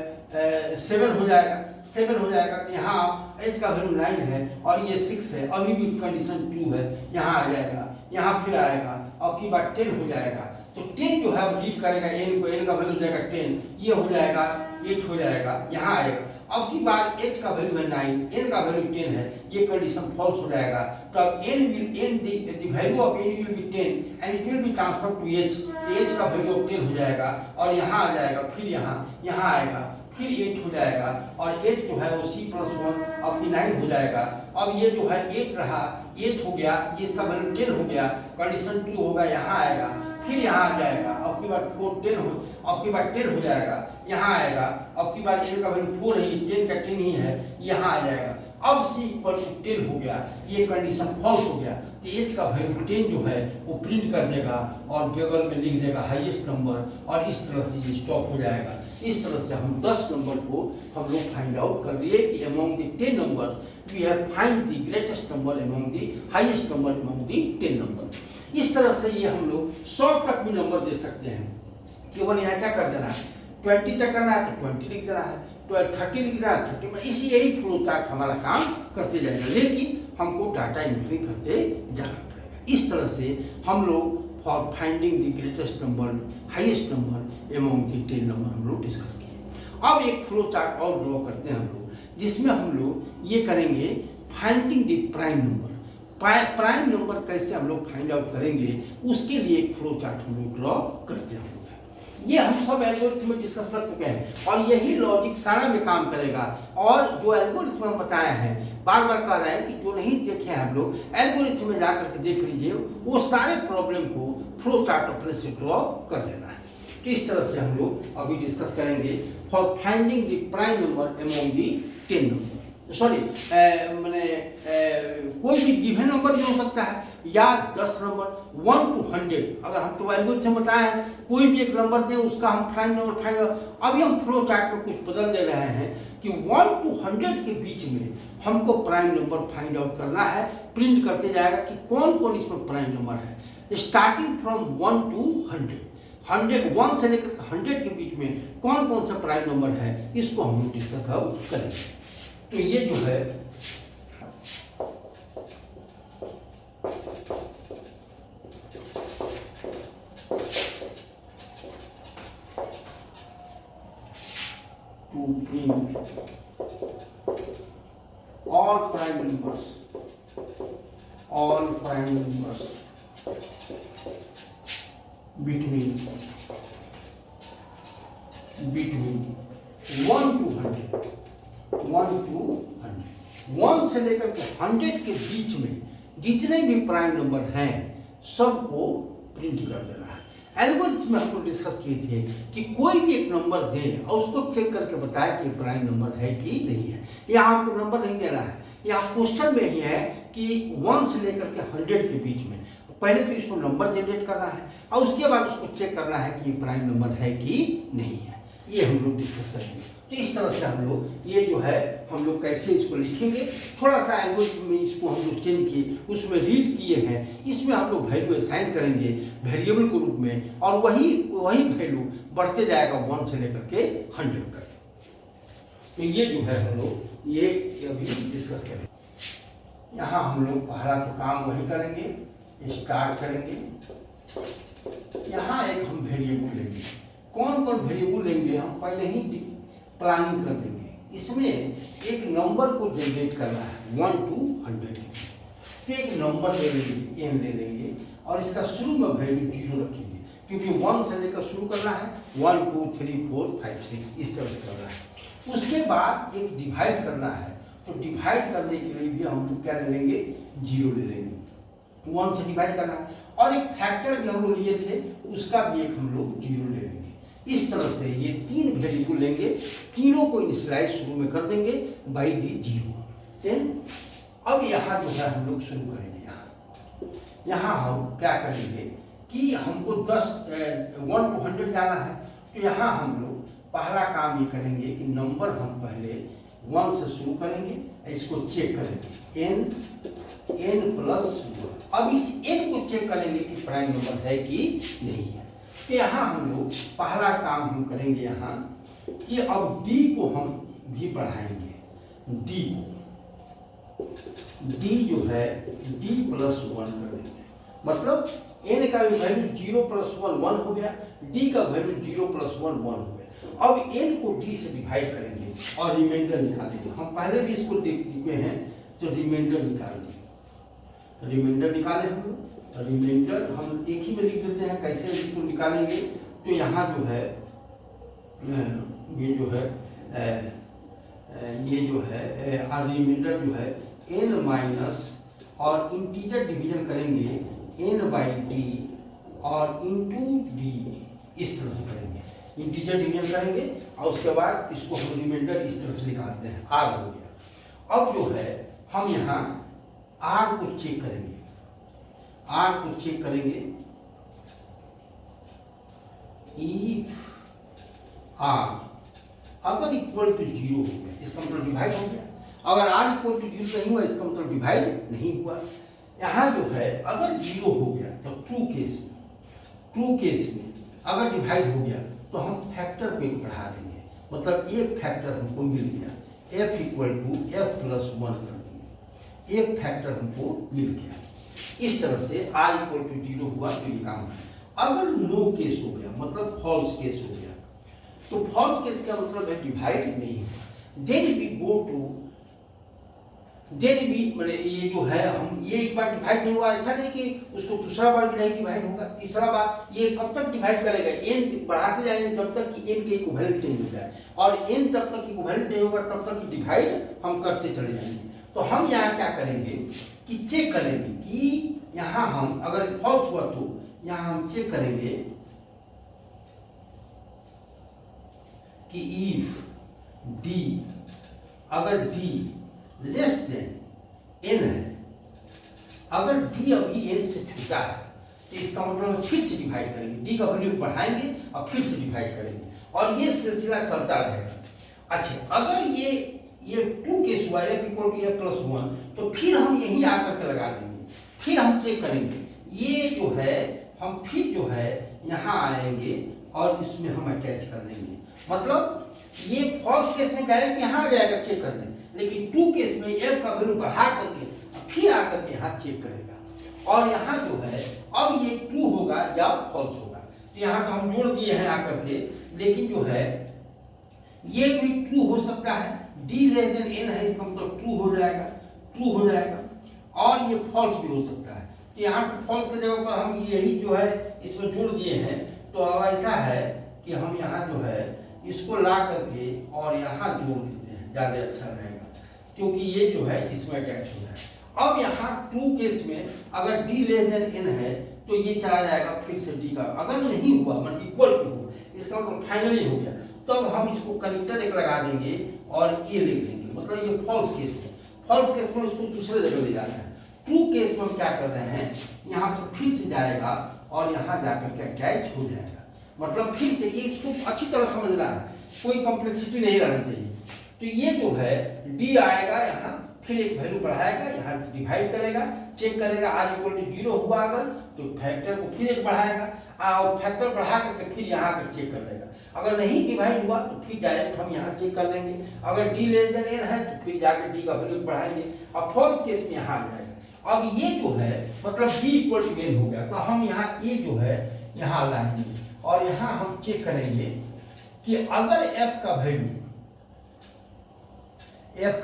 7 हो जाएगा, 7 हो जाएगा तो यहाँ h का वैल्यू 9 है और ये 6 है, अभी भी कंडीशन 2 है, यहाँ आ जाएगा, यहाँ फिर आएगा, अब की बार 10 हो जाएगा तो 10 जो है रीड करेगा n को, n का वैल्यू हो जाएगा 10, ये हो जाएगा 8 हो जाएगा, यहाँ आएगा, अब की बार h का वैल्यू है 9, n का वैल्यू 10 है, ये कंडीशन फॉल्स हो जाएगा तो अब the value of n will be 10 and it will be transferred to h, h का वैल्यू 10 हो जाएगा और यहाँ आ जाएगा, फिर यहाँ आएगा, फिर 8 हो जाएगा और 8 जो है वो c + 1 अब की 9 हो जाएगा, अब ये जो है 8 रहा, 8 हो गया, ये इसका वैल्यू 10 हो गया, कंडीशन 2 होगा, यहाँ आएगा, फिर यहाँ आ जाएगा, अब की बार 4 10 हो, अब की बार 10 हो जाएगा, यहाँ आएगा, अब की बार n का वैल्यू 4 है, 10 का 10 ही है, यहाँ आ जाएगा, अब c = 10 हो गया, ये कंडीशन फॉल्स हो गया तो h का वैल्यू 10 जो है वो प्रिंट कर देगा और बगल में लिख देगा हाईएस्ट नंबर और इस तरह से ये स्टॉप हो जाएगा। इस तरह से हम 10 नंबर को हम लोग फाइंड आउट कर लिए कि among the 10 numbers we have find the greatest number among the highest number among the 10 number. इस तरह से ये हम लोग 100 तक भी नंबर दे सकते हैं, केवल यहाँ क्या कर देना है 20 तक करना है तो 20 लिख देना है, तो 30 लिख देना है 30 में, इसी यही फ्लो चार्ट हमारा काम करते जाएगा, लेकिन हमको डाटा एंट्री करते जाना पड़ेगा। इस तरह से हम लोग for finding the greatest number highest number among the 10 number हम लोग डिस्कस किए। अब एक फ्लो चार्ट और ड्रॉ करते हैं हम लोग, जिसमें हम लोग ये करेंगे finding the prime number. Prime number कैसे हम लोग फाइंड आउट करेंगे उसके लिए एक फ्लो चार्ट हम लोग ड्रॉ करते हैं। ये हम सब एल्गोरिथम में डिस्कस कर चुके हैं और यही लॉजिक सारा में काम करेगा, और जो एल्गोरिथम हम बताया है बार बार कह रहे हैं कि जो नहीं देखे हैं हम लोग एल्गोरिथम में जाकर के देख लीजिए, वो सारे प्रॉब्लम को फ्लो चार्ट अपने से ड्रॉ कर लेना है। तो इस तरह से हम लोग अभी डिस्कस करेंगे for finding the prime number among the 10 number, sorry मैंने कोई भी गिवन नंबर भी हो सकता है या 10 नंबर 1 to 100, अगर हम तो एल्गोरिथम बताए हैं कोई भी एक नंबर दें उसका हम प्राइम नंबर फाइंड। अभी हम फ्लो चार्ट में कुछ बदल दे रहे हैं कि 1 to 100 के बीच में हमको प्राइम नंबर फाइंड आउट करना है, प्रिंट करते जाएगा कि कौन कौन इसमें प्राइम नंबर है, स्टार्टिंग फ्रॉम 1 to 100, 1 से लेकर 100 के बीच में कौन कौन सा प्राइम नंबर है, इसको हम लोग डिस्कस अब करेंगे। तो ये जो है to print all prime numbers between 1 to 100 1 से लेकर के 100 के बीच में जितने भी प्राइम नंबर हैं सबको प्रिंट कर देना है। एल्गोरिथम में हम लोग डिस्कस किए थे कि कोई भी एक नंबर दें और उसको चेक करके बताए कि प्राइम नंबर है कि नहीं है। यहाँ आपको नंबर नहीं देना है, यहाँ क्वेश्चन में ही है कि 1 से लेकर के 100 के बीच में पहले तो इसको नंबर जनरेट करना है और उसके बाद उसको चेक करना है कि ये प्राइम नंबर है कि नहीं है। ये हम लोग डिस्कस करेंगे। तो इस तरह से हम लोग ये जो है हम लोग कैसे इसको लिखेंगे, थोड़ा सा एल्गोरिथम में इसको हम लोग चेंज किए, उसमें रीड किए हैं, इसमें हम लोग वैल्यू असाइन करेंगे वेरिएबल के रूप में और वही वैल्यू बढ़ते जाएगा 1 से लेकर के 100 तक। तो ये जो है हम लोग ये अभी डिस्कस करेंगे। यहाँ हम लोग पहला तो काम वही करेंगे, स्टार्ट करेंगे। यहाँ एक हम वेरिएबल लेंगे। कौन कौन वेरिएबल लेंगे हम पहले ही प्लानिंग कर देंगे। इसमें एक नंबर को जनरेट करना है 1 to 100 के। तो एक नंबर ले लेंगे, n ले लेंगे और इसका शुरू में वैल्यू 0 रखेंगे क्योंकि 1 से लेकर शुरू करना है। 1 2 3 4 5 6 इस तरह से करना है। उसके बाद एक डिवाइड करना है, तो डिवाइड करने के लिए भी हम लोग क्या ले लेंगे, 0 ले लेंगे। 1 से डिवाइड करना है और एक फैक्टर भी हम लोग लिए थे उसका भी एक हम लोग 0 ले लेंगे। इस तरह से ये 3 वेरिएबल लेंगे, तीनों को इनिशियलाइज शुरू में कर देंगे बाई दी 0। देन अब यहाँ जो है हम लोग शुरू करेंगे। यहाँ हम क्या करेंगे कि हमको 1 to 100 जाना है। तो यहाँ हम लोग पहला काम ये करेंगे कि नंबर हम पहले 1 से शुरू करेंगे, इसको चेक करेंगे n + 1। अब इस n को चेक करेंगे कि प्राइम नंबर है कि नहीं है। तो यहाँ हम लोग पहला काम हम करेंगे यहाँ कि अब d को हम भी बढ़ाएंगे। d जो है d + 1 कर देंगे, मतलब n का भी वैल्यू 0 + 1 1 हो गया, d का वैल्यू 0 + 1 1 हो गया। अब n को d से डिवाइड करेंगे और रिमाइंडर निकालेंगे। हम पहले भी इसको देख चुके हैं, तो रिमाइंडर निकालेंगे। रिमाइंडर निकाले हम लोग, रिमाइंडर हम एक ही में लिख देते हैं। कैसे इसको निकालेंगे, तो यहाँ जो है रिमाइंडर जो है n माइनस और इंटीजर डिवीजन करेंगे n/d और इंटू d, इस तरह से करेंगे। इंटीजर डिवीजन करेंगे और उसके बाद इसको हम रिमाइंडर इस तरह से निकालते हैं। r हो गया। अब जो है हम यहाँ r को चेक करेंगे। इफ r अगर इक्वल टू 0 हो गया, इसका मतलब डिवाइड हो गया। अगर r इक्वल टू 0 नहीं हुआ, इसका मतलब डिवाइड नहीं हुआ। यहाँ जो है अगर 0 हो गया तो ट्रू केस में अगर डिवाइड हो गया तो हम फैक्टर पे बढ़ा देंगे, मतलब एक फैक्टर हमको मिल गया। f = f + 1 कर देंगे, एक फैक्टर हमको मिल गया। इस तरह से r = 0 हुआ तो ये काम है। अगर नो केस हो गया, मतलब फॉल्स केस हो गया, तो फॉल्स केस का मतलब है डिवाइड नहीं हुआ। देन मतलब ये जो है हम ये एक बार डिवाइड नहीं हुआ, ऐसा नहीं कि उसको दूसरा बार भी नहीं डिवाइड होगा, तीसरा बार। ये कब तक डिवाइड करेगा, n बढ़ाते जाएंगे जब तक कि n के इक्विवेलेंट नहीं हो जाए, और n तब तक इक्विवेलेंट नहीं होगा तब तक डिवाइड हम करते चले जाएंगे। तो हम यहाँ क्या करेंगे कि चेक करेंगे कि यहाँ हम अगर फॉल्स हुआ तो यहाँ हम चेक करेंगे कि इफ d अगर d लेस देन n है, अगर d अभी n से छोटा है तो इसका मतलब फिर से डिवाइड करेंगे, d का वैल्यू बढ़ाएंगे और फिर से डिवाइड करेंगे और ये सिलसिला चलता रहेगा। अच्छा, अगर ये 2 केस हुआ f = f + 1 तो फिर हम यही आकर के लगा देंगे, फिर हम चेक करेंगे। ये जो है हम फिर जो है यहाँ आएंगे और इसमें हम अटैच कर देंगे, मतलब ये फॉल्स केस में डायरेक्ट यहाँ आ जाएगा चेक करने, लेकिन 2 केस में f का वैल्यू बढ़ा करके फिर आकर के यहाँ चेक करेगा। और यहाँ जो है अब ये ट्रू होगा या फॉल्स होगा, तो यहाँ तो हम जोड़ दिए हैं आकर के, लेकिन जो है ये भी ट्रू हो सकता है, डी लेस देन एन है, इसका मतलब ट्रू हो जाएगा, ट्रू हो जाएगा। और ये फॉल्स भी हो सकता है, तो यहाँ पे फॉल्स की जगह पर हम यही जो है इसमें जोड़ दिए हैं। तो अब ऐसा है कि हम यहाँ जो है इसको ला करके और यहाँ जोड़ देते हैं, ज़्यादा अच्छा रहेगा, क्योंकि ये जो है इसमें अटैच हो जाए। अब यहाँ ट्रू केस में अगर डी लेस देन एन है तो ये चला जाएगा फिर से डी का, अगर नहीं हुआ मतलब इक्वल टू हो, इसका मतलब फाइनली हो गया, तो अब हम इसको कनेक्टर एक लगा देंगे और ये लिख देंगे, मतलब ये फॉल्स केस है। फॉल्स केस में इसको दूसरे जगह ले जाना है। ट्रू केस में हम क्या कर रहे हैं, यहाँ से फिर से जाएगा और यहाँ जाकर के अटैच हो जाएगा, मतलब फिर से ये इसको अच्छी तरह समझना है, कोई कॉम्प्लेक्सिटी नहीं रहनी चाहिए। तो ये जो है डी आएगा यहाँ, फिर एक वैल्यू बढ़ाएगा, यहाँ डिवाइड करेगा, चेक करेगा r इक्वल टू 0 हुआ अगर तो फैक्टर को फिर एक बढ़ाएगा और फैक्टर बढ़ा करके फिर यहाँ का चेक कर लेगा। अगर नहीं डिवाइड हुआ तो फिर डायरेक्ट हम यहाँ चेक कर लेंगे, अगर डी लेस देन एन है तो फिर जाकर डी का वैल्यू बढ़ाएंगे और फॉल्स केस में यहाँ आ जाएगा। अब ये जो है मतलब डी इक्वल टू एन हो गया, तो हम यहाँ ए जो है यहाँ लाएंगे और यहाँ हम चेक करेंगे कि अगर एफ का वैल्यू एफ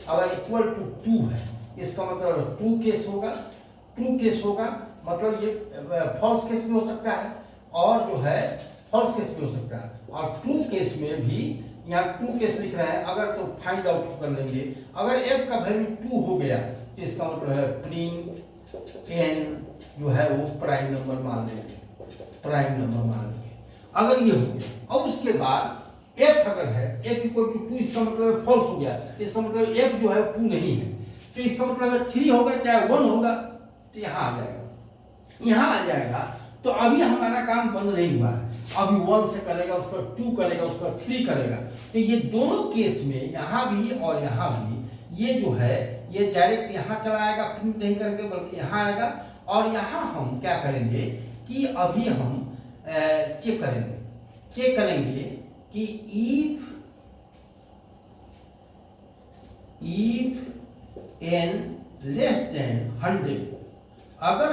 अगर इक्वल टू 2 है, इसका मतलब ट्रू केस होगा, ट्रू केस होगा, मतलब ये फॉल्स केस भी हो सकता है और जो है फॉल्स केस भी हो सकता है। और ट्रू केस में भी यहाँ ट्रू केस लिख रहा है, अगर तो फाइंड आउट कर लेंगे, अगर एफ का वैल्यू 2 हो गया तो इसका मतलब है प्रिंट एन जो है वो प्राइम नंबर मान लेंगे, प्राइम नंबर मान लेंगे, अगर ये हो गया। अब उसके बाद एफ अगर है एफ इक्वल टू 2, इसका मतलब फॉल्स हो गया, इसका मतलब एफ जो है 2 नहीं है, तो इसका मतलब 3 होगा चाहे 1 होगा, तो यहाँ आ जाएगा, यहाँ आ जाएगा। तो अभी हमारा काम बंद नहीं हुआ है, अभी 1 से करेगा, उसका 2 करेगा, उसका 3 करेगा। तो ये दोनों केस में यहाँ भी और यहाँ भी ये जो है ये डायरेक्ट यहाँ चला आएगा, प्रिंट नहीं करके बल्कि यहाँ आएगा। और यहाँ हम क्या करेंगे कि अभी हम चेक करेंगे कि if n लेस देन 100, अगर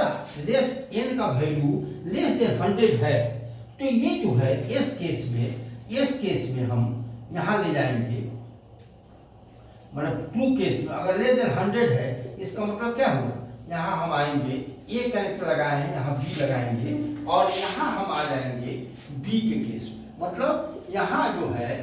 लेस n का वैल्यू लेस देन 100 है तो ये जो है इस केस में हम यहाँ ले जाएंगे, मतलब ट्रू केस में अगर लेस देन 100 है, इसका मतलब क्या होगा, यहाँ हम आएंगे, ए कनेक्टर लगाए हैं, यहाँ बी लगाएंगे और यहाँ हम आ जाएंगे बी के केस में, मतलब यहाँ जो है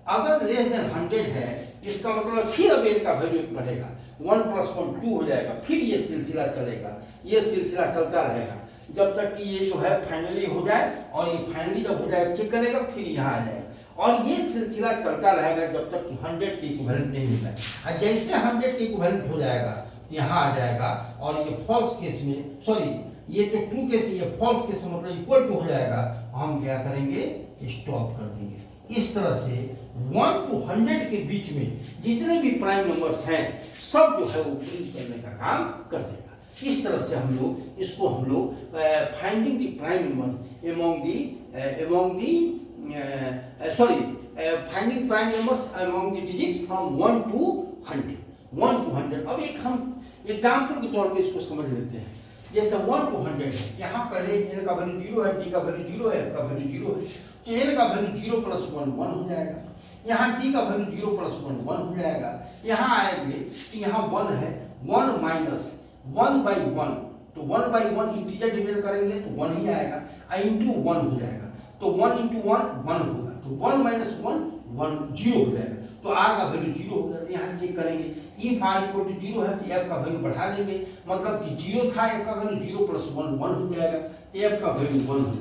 अगर लेस देन 100 है, इसका मतलब फिर अब इनका वैल्यू बढ़ेगा, 1 + 1 2 हो जाएगा, फिर ये सिलसिला चलेगा, ये सिलसिला चलता रहेगा जब तक कि ये जो है फाइनली हो जाए। और ये फाइनली जब हो जाए चेक करेगा, फिर यहाँ आ जाएगा और ये सिलसिला चलता रहेगा जब तक कि 100 के इक्विवेलेंट नहीं मिलता है। और जैसे 100 के इक्विवेलेंट हो जाएगा तो यहाँ आ जाएगा और ये फॉल्स केस में, सॉरी ये जो ट्रू केस है, ये फॉल्स केस में मतलब इक्वल टू हो जाएगा, हम क्या करेंगे, स्टॉप कर देंगे। इस तरह से 1 to 100 के बीच में जितने भी प्राइम नंबर्स हैं सब जो है वो प्रिंट करने का काम कर देगा। इस तरह से हम लोग finding the prime number finding prime numbers among the digits from 1 to 100। अब एक हम एग्जाम्पल के तौर पे इसको समझ लेते हैं। जैसे 1 to 100 है, यहाँ पहले n का वैल्यू 0 है, d का वैल्यू 0 है, f का वैल्यू 0 है, तो n का वैल्यू 0 + 1 1 हो जाएगा। यहाँ d का वैल्यू 0 + 1 1 हो जाएगा। यहाँ आएंगे तो यहाँ 1 है, 1 - 1/1, तो 1/1 इंटीजर डिवीजन करेंगे तो 1 ही आएगा, इंटू 1 हो जाएगा, तो 1 × 1 1 होगा, तो 1 - 1 1 0 हो जाएगा, तो r का वैल्यू 0 हो गया। तो यहाँ चेक करेंगे, if r = 0 है तो f का वैल्यू बढ़ा देंगे, मतलब कि 0 था, f का वैल्यू 0 + 1 1 हो जाएगा, तो f का वैल्यू 1 हो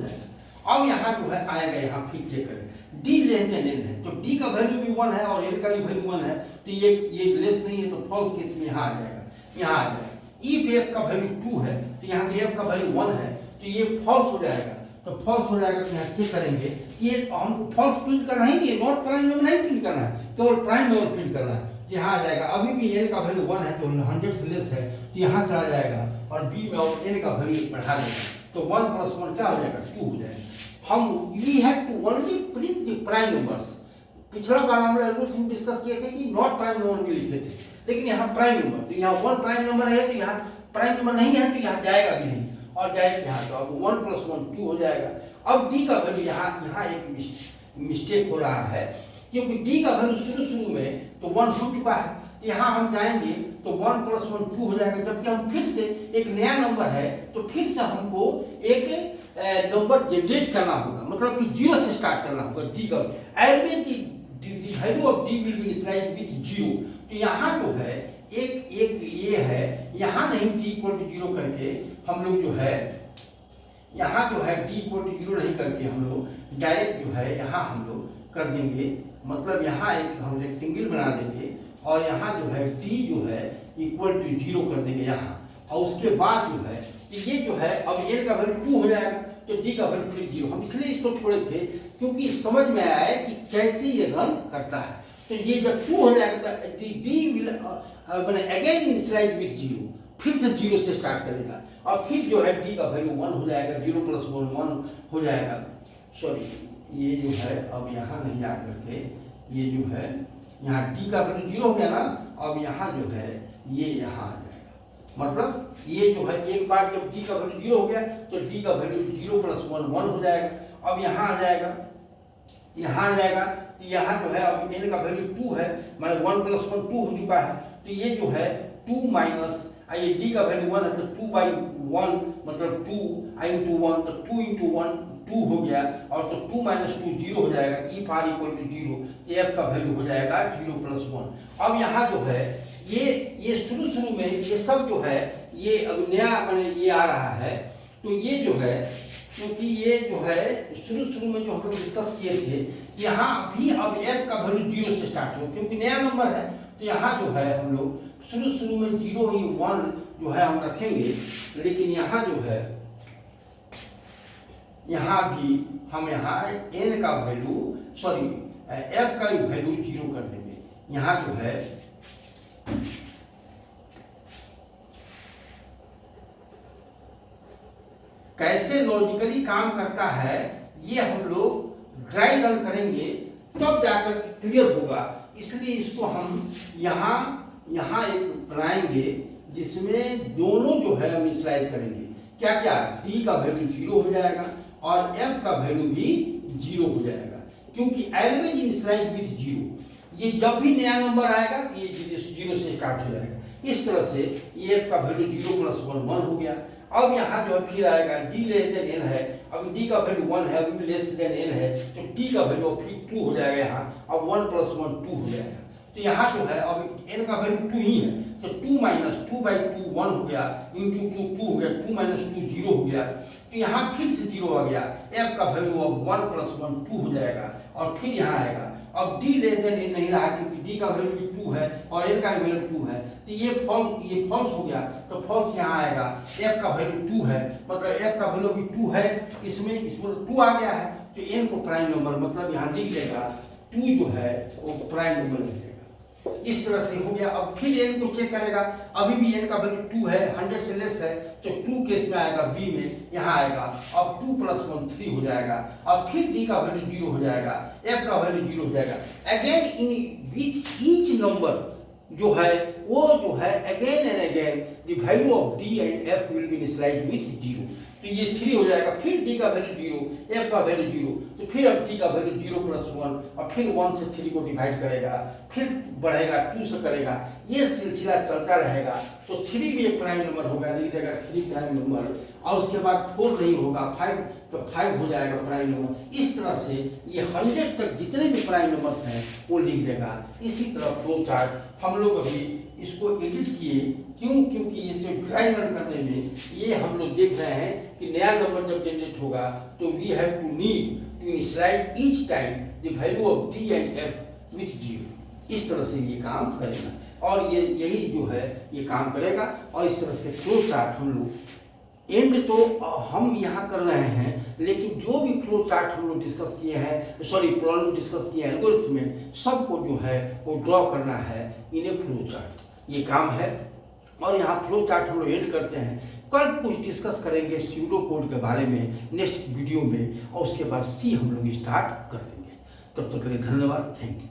जाएगा। अब यहाँ जो है आएगा, यहाँ फिर चेक करें, d लेस देन n है, तो d का वैल्यू भी 1 है और n का भी वैल्यू 1 है, तो ये लेस नहीं है, तो फॉल्स केस में यहाँ आ जाएगा, यहाँ आ जाएगा। if f का वैल्यू 2 है तो यहाँ पे f का वैल्यू 1 है, तो ये फॉल्स हो जाएगा, तो फॉल्स हो जाएगा। तो यहाँ चेक करेंगे, ये हमको फॉल्स प्रिंट करना ही नहीं है, नॉट प्राइम नंबर नहीं प्रिंट करना है, केवल प्राइम नंबर प्रिंट करना है। यहाँ आ जाएगा, अभी भी n का वैल्यू 1 है तो 100 से लेस है, तो यहाँ चला जाएगा और b में और n का वैल्यू बढ़ा देगा, तो 1 + 1 क्या हो जाएगा, 2 हो जाएगा। हम we have to only print the prime numbers. पिछला बार हम लोग डिस्कस किए थे कि नॉट प्राइम नंबर भी लिखे थे, लेकिन यहाँ प्राइम नंबर, तो यहाँ 1 प्राइम नंबर है, तो यहाँ प्राइम नंबर नहीं है, तो यहाँ जाएगा भी नहीं। और डायरेक्ट यहाँ तो अब 1 + 1 2 हो जाएगा। अब डी का वैल्यू यहाँ एक मिस्टेक हो रहा है, क्योंकि डी का वैल्यू शुरू में तो 1 हो चुका है, तो यहाँ हम जाएंगे तो 1 + 1 2 हो जाएगा। जबकि हम फिर से एक नया नंबर है तो फिर से हमको एक नंबर जनरेट करना होगा, मतलब कि 0 से स्टार्ट करना होगा। डी का always the value of D will be initialised with 0। तो यहाँ जो है एक ये है, यहाँ नहीं डी = 0 करके हम लोग जो है यहाँ जो है डी = 0 नहीं करके हम लोग डायरेक्ट जो है यहाँ हम लोग कर देंगे, मतलब यहाँ एक हम रेक्टेंगल बना देंगे और यहाँ जो है डी जो है = 0 कर देंगे यहाँ। और उसके बाद जो है ये जो है अब n का वैल्यू 2 हो जाएगा, तो d का वैल्यू फिर 0। हम इसलिए इसको छोड़े थे क्योंकि समझ में आया है कि कैसे ये रन करता है। तो ये जब 2 हो जाएगा तो d will again initialise with 0, फिर से 0 से स्टार्ट करेगा और फिर जो है d का वैल्यू 1 हो जाएगा, 0 + 1 1 हो जाएगा। सॉरी ये जो है अब यहाँ नहीं आ करके ये जो है यहाँ d का वैल्यू 0 हो गया ना, अब यहाँ जो है ये यहाँ आ जाएगा, मतलब ये जो है एक बार जब d का वैल्यू 0 हो गया तो d का वैल्यू 0 + 1 1 हो जाएगा। अब यहाँ आ जाएगा, यहाँ आ जाएगा तो यहाँ जो है अब n का वैल्यू 2 है, माने 1 + 1 2 हो चुका है। तो ये जो है 2 माइनस ये d का वैल्यू 1 है तो 2/1 मतलब 2 × 1 तो 2 × 1 2 हो गया, और तो 2 - 2 0 हो जाएगा, e r = 0, तो f का वैल्यू हो जाएगा 0 + 1। अब यहाँ जो है ये शुरू में ये सब जो है ये अब नया माने ये आ रहा है, तो ये जो है क्योंकि ये जो है शुरू में जो हम लोग डिस्कस किए थे, यहाँ भी अब f का वैल्यू 0 से स्टार्ट हो, क्योंकि नया नंबर है। तो यहाँ जो है हम लोग शुरू में 0 ही 1 जो है हम रखेंगे, लेकिन यहाँ जो है यहाँ भी हम यहाँ n का वैल्यू f का वैल्यू 0 कर देंगे। यहाँ जो है कैसे लॉजिकली काम करता है ये हम लोग ड्राई रन करेंगे तब जाकर क्लियर होगा। इसलिए इसको हम यहाँ एक बनाएंगे जिसमें दोनों जो है हम इनिशियलाइज करेंगे। क्या क्या d का वैल्यू 0 हो जाएगा और f का वैल्यू भी 0 हो जाएगा, क्योंकि ऑलवेज इनिशियलाइज विद 0। ये जब भी नया नंबर आएगा तो ये 0 से स्टार्ट हो जाएगा। इस तरह से ये f का वैल्यू 0 + 1 1 हो गया। अब यहाँ जो फिर आएगा d n है, अब d का वैल्यू 1 है, अभी n है, तो t का वैल्यू फिर 2 हो जाएगा यहाँ। अब 1 + 1 2 हो जाएगा, तो यहाँ जो है अब n का वैल्यू 2 ही है, तो 2 - 2/2 1 हो गया, × 2 2 हो गया, 2 - 2 0 हो गया। तो यहाँ फिर से 0 आ गया, f का वैल्यू अब 1 + 1 2 हो जाएगा, और फिर यहाँ आएगा। अब d n नहीं रहा क्योंकि d का वैल्यू भी 2 है और n का वैल्यू 2 है, तो ये फॉल्स हो गया, तो फॉल्स यहाँ आएगा। f का वैल्यू 2 है, मतलब f का वैल्यू भी 2 है, इसमें 2 आ गया है, तो n को प्राइम नंबर मतलब यहाँ लिख देगा 2 जो है वो प्राइम नंबर लिख देगा। इस तरह से हो गया। अब फिर n को चेक करेगा, अभी भी n का वैल्यू 2 है, 100 से लेस है, तो 2 केस में आएगा, b में यहाँ आएगा। अब 2 + 1 3 हो जाएगा, अब फिर d का वैल्यू 0 हो जाएगा, f का वैल्यू 0 हो जाएगा। Again in which each number जो है वो जो है again and again the value of d and f will be initialised with 0। तो ये 3 हो जाएगा, फिर d का वैल्यू 0, f का वैल्यू 0, तो फिर अब d का वैल्यू 0 + 1, और फिर 1 से 3 को डिवाइड करेगा, फिर बढ़ेगा 2 से करेगा, ये सिलसिला चलता रहेगा। तो 3 भी एक प्राइम नंबर होगा, लिख देगा 3 प्राइम नंबर, और उसके बाद 4 नहीं होगा 5, तो 5 हो जाएगा प्राइम नंबर। इस तरह से ये 100 तक जितने भी प्राइम नंबर्स हैं वो लिख देगा। इसी तरह फ्लो चार्ट हम लोग अभी इसको एडिट किए, क्योंकि इसे ड्राई रन करने में ये हम लोग देख रहे हैं कि नया नंबर जब जनरेट होगा तो we have to need to initialise each time the value of d and f with 0। इस तरह से ये काम करेगा, और ये यही जो है ये काम करेगा। और इस तरह से फ्लो चार्ट हम लोग एंड तो हम यहाँ कर रहे हैं, लेकिन जो भी फ्लो चार्ट हम लोग डिस्कस किए हैं, प्रॉब्लम डिस्कस किए हैं एल्गोरिथम में, सबको जो है वो ड्रॉ करना है इन ए फ्लो चार्ट, ये काम है। और यहाँ फ्लो चार्ट हम लोग एंड करते हैं। कल कुछ डिस्कस करेंगे स्यूडो कोड के बारे में नेक्स्ट वीडियो में, और उसके बाद सी हम लोग स्टार्ट कर देंगे। तब तक के लिए धन्यवाद, थैंक यू।